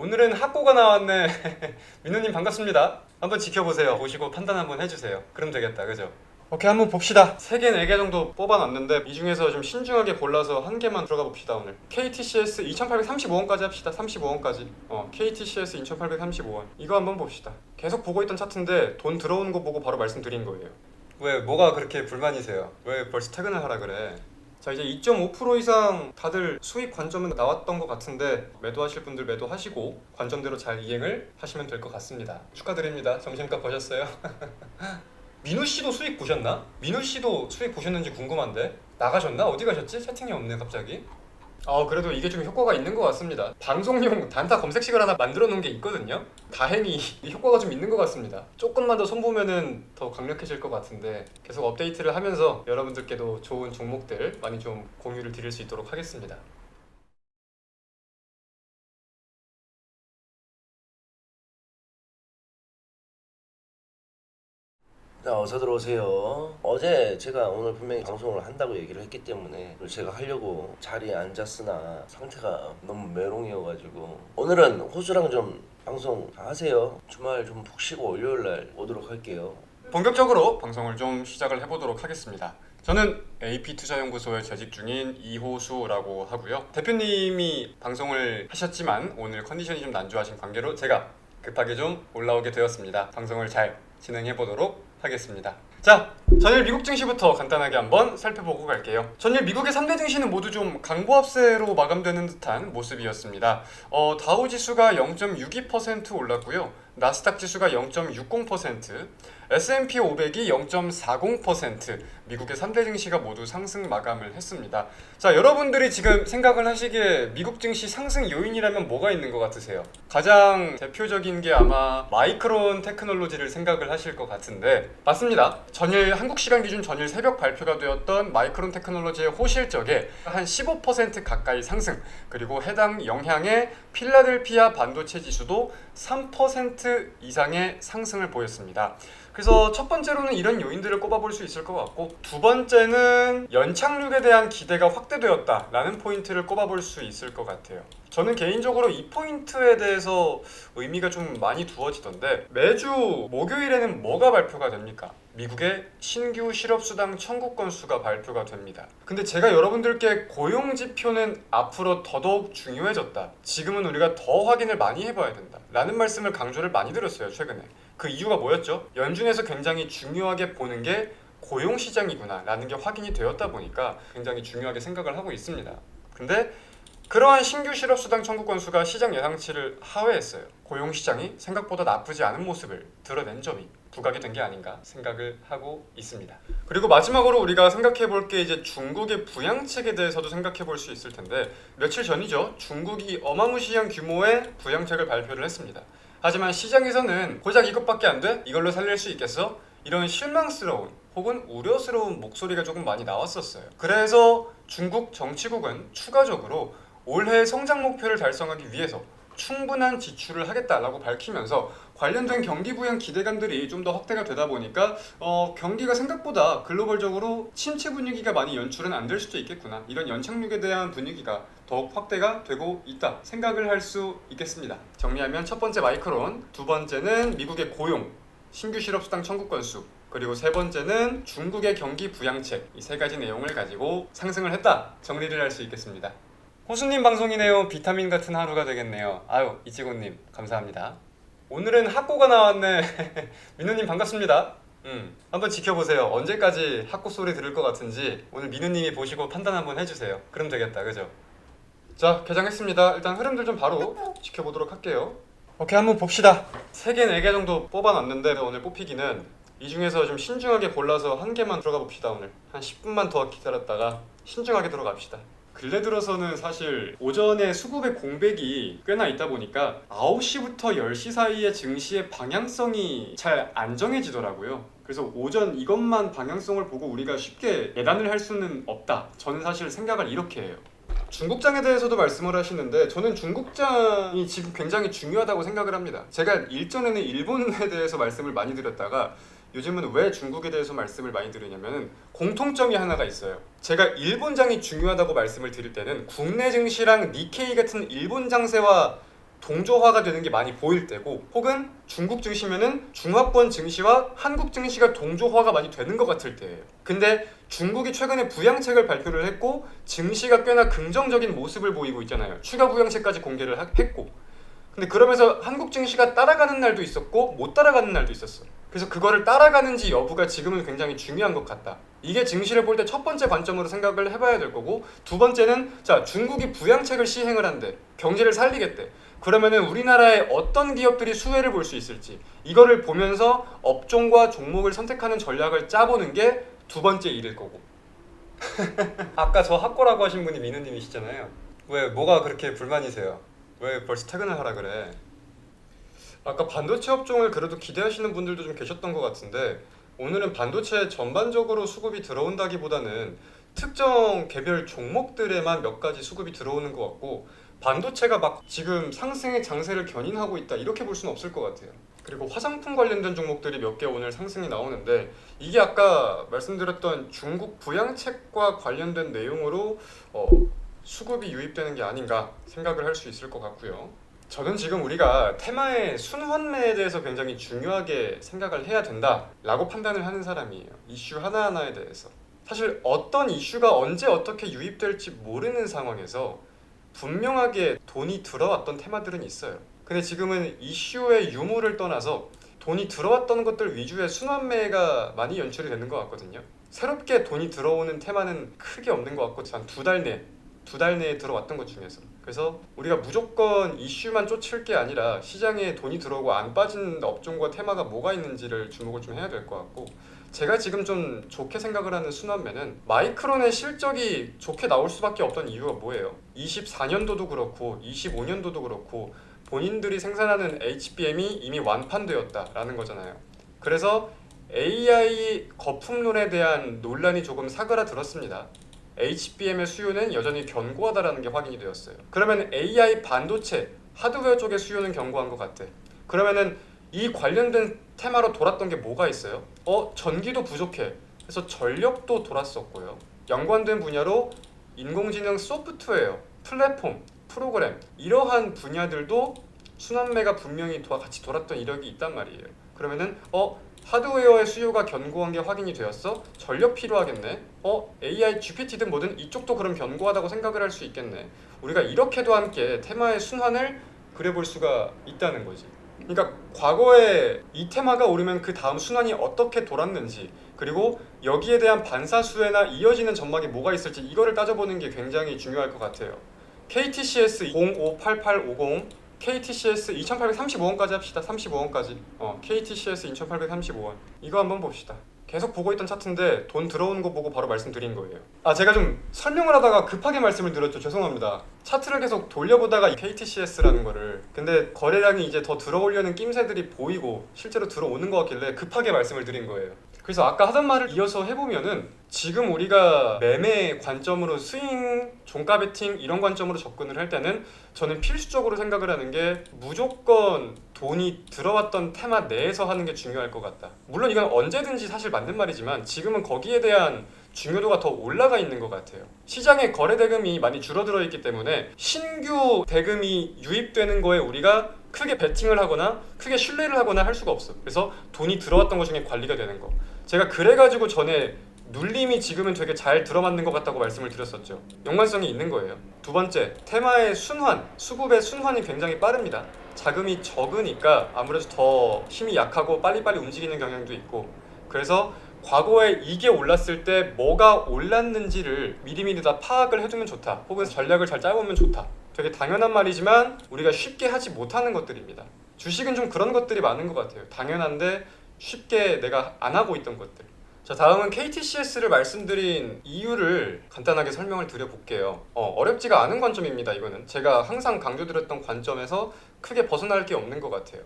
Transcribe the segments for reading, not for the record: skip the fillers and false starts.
오늘은 학고가 나왔네. 민우님 반갑습니다. 한번 지켜보세요. 보시고 판단 한번 해주세요. 그럼 되겠다, 그죠? 오케이, 한번 봅시다. 3개, 4개 정도 뽑아놨는데 이 중에서 좀 신중하게 골라서 한 개만 들어가 봅시다. 오늘 KTCS 2835원까지 합시다. 35원까지. KTCS 2835원 이거 한번 봅시다. 계속 보고 있던 차트인데 돈 들어오는 거 보고 바로 말씀드린 거예요. 왜, 뭐가 그렇게 불만이세요? 왜 벌써 퇴근을 하라 그래? 자, 이제 2.5% 이상 다들 수익 관점은 나왔던 것 같은데 매도하실 분들 매도하시고 관점대로 잘 이행을 하시면 될 것 같습니다. 축하드립니다. 점심값 버셨어요? 민우 씨도 수익 보셨나? 민우 씨도 수익 보셨는지 궁금한데. 나가셨나? 어디 가셨지? 채팅이 없네 갑자기. 그래도 이게 좀 효과가 있는 것 같습니다. 방송용 단타 검색식을 하나 만들어 놓은 게 있거든요. 다행히 효과가 좀 있는 것 같습니다. 조금만 더 손보면은 더 강력해질 것 같은데 계속 업데이트를 하면서 여러분들께도 좋은 종목들 많이 좀 공유를 드릴 수 있도록 하겠습니다. 자, 어서 들어오세요. 어제 제가 오늘 분명히 방송을 한다고 얘기를 했기 때문에 제가 하려고 자리에 앉았으나 상태가 너무 메롱이어가지고 오늘은 호수랑 좀 방송 하세요. 주말 좀 푹 쉬고 월요일날 오도록 할게요. 본격적으로 방송을 좀 시작을 해보도록 하겠습니다. 저는 AP투자연구소에 재직 중인 이호수라고 하고요. 대표님이 방송을 하셨지만 오늘 컨디션이 좀 난조하신 관계로 제가 급하게 좀 올라오게 되었습니다. 방송을 잘 진행해보도록 하겠습니다. 자, 전일 미국 증시부터 간단하게 한번 살펴보고 갈게요. 전일 미국의 3대 증시는 모두 좀 강보합세로 마감되는 듯한 모습이었습니다. 다우 지수가 0.62% 올랐고요. 나스닥 지수가 0.60%, S&P 500이 0.40%, 미국의 3대 증시가 모두 상승 마감을 했습니다. 자, 여러분들이 지금 생각을 하시기에 미국 증시 상승 요인이라면 뭐가 있는 것 같으세요? 가장 대표적인 게 아마 마이크론 테크놀로지를 생각을 하실 것 같은데 맞습니다. 전일 한국 시간 기준 전일 새벽 발표가 되었던 마이크론 테크놀로지의 호실적에 한 15% 가까이 상승, 그리고 해당 영향의 필라델피아 반도체 지수도 3% 이상의 상승을 보였습니다. 그래서 첫 번째로는 이런 요인들을 꼽아볼 수 있을 것 같고, 두 번째는 연착륙에 대한 기대가 확대되었다라는 포인트를 꼽아볼 수 있을 것 같아요. 저는 개인적으로 이 포인트에 대해서 의미가 좀 많이 두어지던데, 매주 목요일에는 뭐가 발표가 됩니까? 미국의 신규 실업수당 청구 건수가 발표가 됩니다. 근데 제가 여러분들께 고용지표는 앞으로 더더욱 중요해졌다, 지금은 우리가 더 확인을 많이 해봐야 된다 라는 말씀을 강조를 많이 드렸어요. 최근에 그 이유가 뭐였죠? 연준에서 굉장히 중요하게 보는 게 고용시장이구나 라는 게 확인이 되었다 보니까 굉장히 중요하게 생각을 하고 있습니다. 근데 그러한 신규 실업수당 청구 건수가 시장 예상치를 하회했어요. 고용시장이 생각보다 나쁘지 않은 모습을 드러낸 점이 부각이 된 게 아닌가 생각을 하고 있습니다. 그리고 마지막으로 우리가 생각해 볼 게 이제 중국의 부양책에 대해서도 생각해 볼 수 있을 텐데, 며칠 전이죠. 중국이 어마무시한 규모의 부양책을 발표를 했습니다. 하지만 시장에서는 고작 이것밖에 안 돼? 이걸로 살릴 수 있겠어? 이런 실망스러운 혹은 우려스러운 목소리가 조금 많이 나왔었어요. 그래서 중국 정치국은 추가적으로 올해 성장 목표를 달성하기 위해서 충분한 지출을 하겠다라고 밝히면서 관련된 경기 부양 기대감들이 좀 더 확대가 되다 보니까 경기가 생각보다 글로벌적으로 침체 분위기가 많이 연출은 안 될 수도 있겠구나, 이런 연착륙에 대한 분위기가 더욱 확대가 되고 있다 생각을 할 수 있겠습니다. 정리하면 첫 번째 마이크론, 두 번째는 미국의 고용, 신규 실업수당 청구 건수, 그리고 세 번째는 중국의 경기 부양책, 이 세 가지 내용을 가지고 상승을 했다 정리를 할 수 있겠습니다. 호수님 방송이네요. 비타민 같은 하루가 되겠네요. 아유, 이치고님 감사합니다. 오늘은 학고가 나왔네. 민우님 반갑습니다. 한번 지켜보세요. 언제까지 학고 소리 들을 것 같은지 오늘 민우님이 보시고 판단 한번 해주세요. 그럼 되겠다, 그죠? 자, 개장했습니다. 일단 흐름들 좀 바로 지켜보도록 할게요. 오케이, 한번 봅시다. 3개, 4개 정도 뽑아놨는데 오늘 뽑히기는 이 중에서 좀 신중하게 골라서 한 개만 들어가 봅시다. 오늘 한 10분만 더 기다렸다가 신중하게 들어갑시다. 근래 들어서는 사실 오전에 수급의 공백이 꽤나 있다 보니까 9시부터 10시 사이에 증시의 방향성이 잘 안 정해지더라고요. 그래서 오전 이것만 방향성을 보고 우리가 쉽게 예단을 할 수는 없다, 저는 사실 생각을 이렇게 해요. 중국장에 대해서도 말씀을 하시는데 저는 중국장이 지금 굉장히 중요하다고 생각을 합니다. 제가 일전에는 일본에 대해서 말씀을 많이 드렸다가 요즘은 왜 중국에 대해서 말씀을 많이 드리냐면 공통점이 하나가 있어요. 제가 일본장이 중요하다고 말씀을 드릴 때는 국내 증시랑 니케이 같은 일본 장세와 동조화가 되는 게 많이 보일 때고, 혹은 중국 증시면은 중화권 증시와 한국 증시가 동조화가 많이 되는 것 같을 때예요. 근데 중국이 최근에 부양책을 발표를 했고 증시가 꽤나 긍정적인 모습을 보이고 있잖아요. 추가 부양책까지 공개를 했고. 근데 그러면서 한국 증시가 따라가는 날도 있었고 못 따라가는 날도 있었어. 그래서 그거를 따라가는지 여부가 지금은 굉장히 중요한 것 같다. 이게 증시를 볼 때 첫 번째 관점으로 생각을 해봐야 될 거고, 두 번째는 자, 중국이 부양책을 시행을 한대. 경제를 살리겠대. 그러면은 우리나라의 어떤 기업들이 수혜를 볼 수 있을지, 이거를 보면서 업종과 종목을 선택하는 전략을 짜보는 게 두 번째 일일 거고. 아까 저 학고라고 하신 분이 민우님이시잖아요. 왜 뭐가 그렇게 불만이세요? 왜 벌써 퇴근을 하라 그래? 아까 반도체 업종을 그래도 기대하시는 분들도 좀 계셨던 것 같은데, 오늘은 반도체 전반적으로 수급이 들어온다기보다는 특정 개별 종목들에만 몇 가지 수급이 들어오는 것 같고, 반도체가 막 지금 상승의 장세를 견인하고 있다 이렇게 볼 수는 없을 것 같아요. 그리고 화장품 관련된 종목들이 몇 개 오늘 상승이 나오는데, 이게 아까 말씀드렸던 중국 부양책과 관련된 내용으로 수급이 유입되는 게 아닌가 생각을 할 수 있을 것 같고요. 저는 지금 우리가 테마의 순환매에 대해서 굉장히 중요하게 생각을 해야 된다라고 판단을 하는 사람이에요. 이슈 하나하나에 대해서. 사실 어떤 이슈가 언제 어떻게 유입될지 모르는 상황에서 분명하게 돈이 들어왔던 테마들은 있어요. 근데 지금은 이슈의 유무를 떠나서 돈이 들어왔던 것들 위주의 순환매가 많이 연출이 되는 것 같거든요. 새롭게 돈이 들어오는 테마는 크게 없는 것 같고, 한 두 달 내에 들어왔던 것 중에서. 그래서 우리가 무조건 이슈만 쫓을 게 아니라 시장에 돈이 들어오고 안 빠진 업종과 테마가 뭐가 있는지를 주목을 좀 해야 될 것 같고, 제가 지금 좀 좋게 생각을 하는 순환매는 마이크론의 실적이 좋게 나올 수밖에 없던 이유가 뭐예요? 24년도도 그렇고 25년도도 그렇고 본인들이 생산하는 HBM이 이미 완판되었다라는 거잖아요. 그래서 AI 거품론에 대한 논란이 조금 사그라들었습니다. HBM의 수요는 여전히 견고하다라는 게 확인이 되었어요. 그러면 AI 반도체 하드웨어 쪽의 수요는 견고한 것 같아. 그러면은 이 관련된 테마로 돌았던 게 뭐가 있어요? 전기도 부족해. 그래서 전력도 돌았었고요. 연관된 분야로 인공지능 소프트웨어, 플랫폼, 프로그램, 이러한 분야들도 순환매가 분명히 같이 돌았던 이력이 있단 말이에요. 그러면은 하드웨어의 수요가 견고한 게 확인이 되었어? 전력 필요하겠네? AI, GPT든 뭐든 이쪽도 그럼 견고하다고 생각을 할 수 있겠네. 우리가 이렇게도 함께 테마의 순환을 그려볼 수가 있다는 거지. 그러니까 과거에 이 테마가 오르면 그 다음 순환이 어떻게 돌았는지, 그리고 여기에 대한 반사수혜나 이어지는 전망이 뭐가 있을지, 이거를 따져보는 게 굉장히 중요할 것 같아요. KTCS 058850, KTCS 2835원까지 합시다. 35원까지. KTCS 2835원. 이거 한번 봅시다. 계속 보고 있던 차트인데 돈 들어오는 거 보고 바로 말씀드린 거예요. 제가 좀 설명을 하다가 급하게 말씀을 드렸죠. 죄송합니다. 차트를 계속 돌려보다가 이 KTCS라는 거를, 근데 거래량이 이제 더 들어오려는 낌새들이 보이고 실제로 들어오는 것 같길래 급하게 말씀을 드린 거예요. 그래서 아까 하던 말을 이어서 해보면은, 지금 우리가 매매 관점으로 스윙, 종가 베팅 이런 관점으로 접근을 할 때는 저는 필수적으로 생각을 하는 게 무조건 돈이 들어왔던 테마 내에서 하는 게 중요할 것 같다. 물론 이건 언제든지 사실 맞는 말이지만 지금은 거기에 대한 중요도가 더 올라가 있는 것 같아요. 시장에 거래 대금이 많이 줄어들어 있기 때문에 신규 대금이 유입되는 거에 우리가 크게 베팅을 하거나 크게 신뢰를 하거나 할 수가 없어. 그래서 돈이 들어왔던 것 중에 관리가 되는 거. 제가 그래가지고 전에 눌림이 지금은 되게 잘 들어맞는 것 같다고 말씀을 드렸었죠. 연관성이 있는 거예요. 두 번째, 테마의 순환, 수급의 순환이 굉장히 빠릅니다. 자금이 적으니까 아무래도 더 힘이 약하고 빨리빨리 움직이는 경향도 있고, 그래서 과거에 이게 올랐을 때 뭐가 올랐는지를 미리미리 다 파악을 해두면 좋다, 혹은 전략을 잘 짜보면 좋다. 되게 당연한 말이지만 우리가 쉽게 하지 못하는 것들입니다. 주식은 좀 그런 것들이 많은 것 같아요. 당연한데 쉽게 내가 안 하고 있던 것들. 자, 다음은 KTCS를 말씀드린 이유를 간단하게 설명을 드려볼게요. 어렵지가 않은 관점입니다. 이거는 제가 항상 강조드렸던 관점에서 크게 벗어날 게 없는 것 같아요.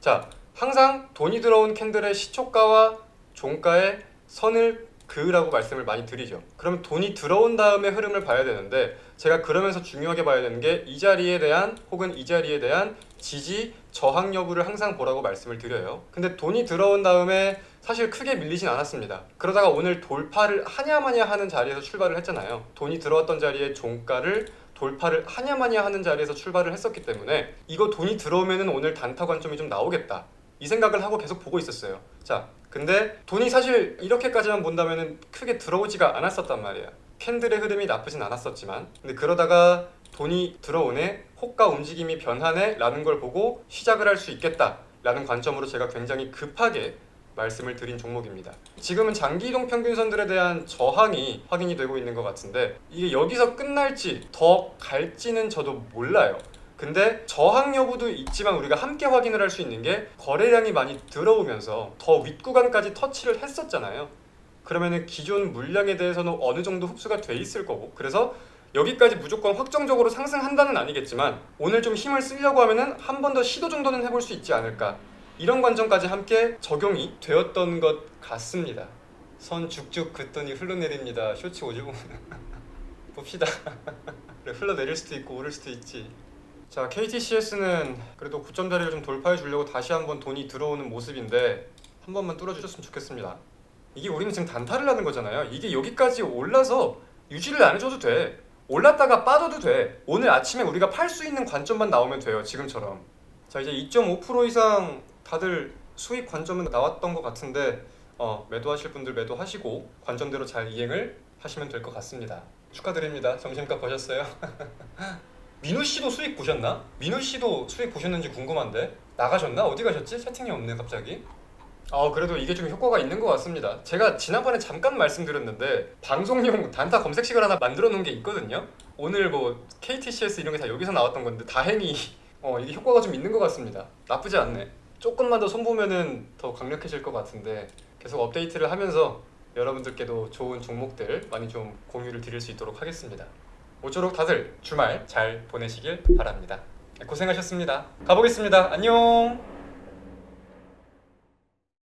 자, 항상 돈이 들어온 캔들의 시초가와 종가의 선을 그으라고 말씀을 많이 드리죠. 그럼 돈이 들어온 다음에 흐름을 봐야 되는데, 제가 그러면서 중요하게 봐야 되는 게 이 자리에 대한 혹은 이 자리에 대한 지지, 저항 여부를 항상 보라고 말씀을 드려요. 근데 돈이 들어온 다음에 사실 크게 밀리진 않았습니다. 그러다가 오늘 돌파를 하냐마냐 하는 자리에서 출발을 했잖아요. 돈이 들어왔던 자리에 종가를 돌파를 하냐마냐 하는 자리에서 출발을 했었기 때문에 이거 돈이 들어오면은 오늘 단타 관점이 좀 나오겠다 이 생각을 하고 계속 보고 있었어요. 자, 근데 돈이 사실 이렇게까지만 본다면은 크게 들어오지가 않았었단 말이야. 캔들의 흐름이 나쁘진 않았었지만, 근데 그러다가 돈이 들어오네, 호가 움직임이 변하네 라는 걸 보고 시작을 할 수 있겠다 라는 관점으로 제가 굉장히 급하게 말씀을 드린 종목입니다. 지금은 장기 이동 평균선들에 대한 저항이 확인이 되고 있는 것 같은데 이게 여기서 끝날지 더 갈지는 저도 몰라요. 근데 저항 여부도 있지만 우리가 함께 확인을 할 수 있는 게 거래량이 많이 들어오면서 더 윗구간까지 터치를 했었잖아요. 그러면은 기존 물량에 대해서는 어느 정도 흡수가 돼 있을 거고, 그래서 여기까지 무조건 확정적으로 상승한다는 아니겠지만 오늘 좀 힘을 쓰려고 하면은 한 번 더 시도 정도는 해볼 수 있지 않을까, 이런 관점까지 함께 적용이 되었던 것 같습니다. 선 쭉쭉 긋더니 흘러내립니다. 쇼츠 오죠? 봅시다. 그래, 흘러내릴 수도 있고 오를 수도 있지. 자, KTCS는 그래도 9점짜리를 좀 돌파해 주려고 다시 한번 돈이 들어오는 모습인데 한 번만 뚫어주셨으면 좋겠습니다. 이게 우리는 지금 단타를 하는 거잖아요. 이게 여기까지 올라서 유지를 안 해줘도 돼. 올랐다가 빠져도 돼. 오늘 아침에 우리가 팔 수 있는 관점만 나오면 돼요. 지금처럼. 자, 이제 2.5% 이상 다들 수익 관점은 나왔던 것 같은데 매도하실 분들 매도하시고 관점대로 잘 이행을 하시면 될 것 같습니다. 축하드립니다. 점심값 버셨어요? 민우 씨도 수익 보셨나? 민우 씨도 수익 보셨는지 궁금한데. 나가셨나? 어디 가셨지? 채팅이 없네 갑자기. 그래도 이게 좀 효과가 있는 것 같습니다. 제가 지난번에 잠깐 말씀드렸는데 방송용 단타 검색식을 하나 만들어 놓은 게 있거든요. 오늘 뭐 KTCS 이런 게 다 여기서 나왔던 건데 다행히 이게 효과가 좀 있는 것 같습니다. 나쁘지 않네. 조금만 더 손보면은 더 강력해질 것 같은데 계속 업데이트를 하면서 여러분들께도 좋은 종목들 많이 좀 공유를 드릴 수 있도록 하겠습니다. 모쪼록 다들 주말 잘 보내시길 바랍니다. 고생하셨습니다. 가보겠습니다. 안녕.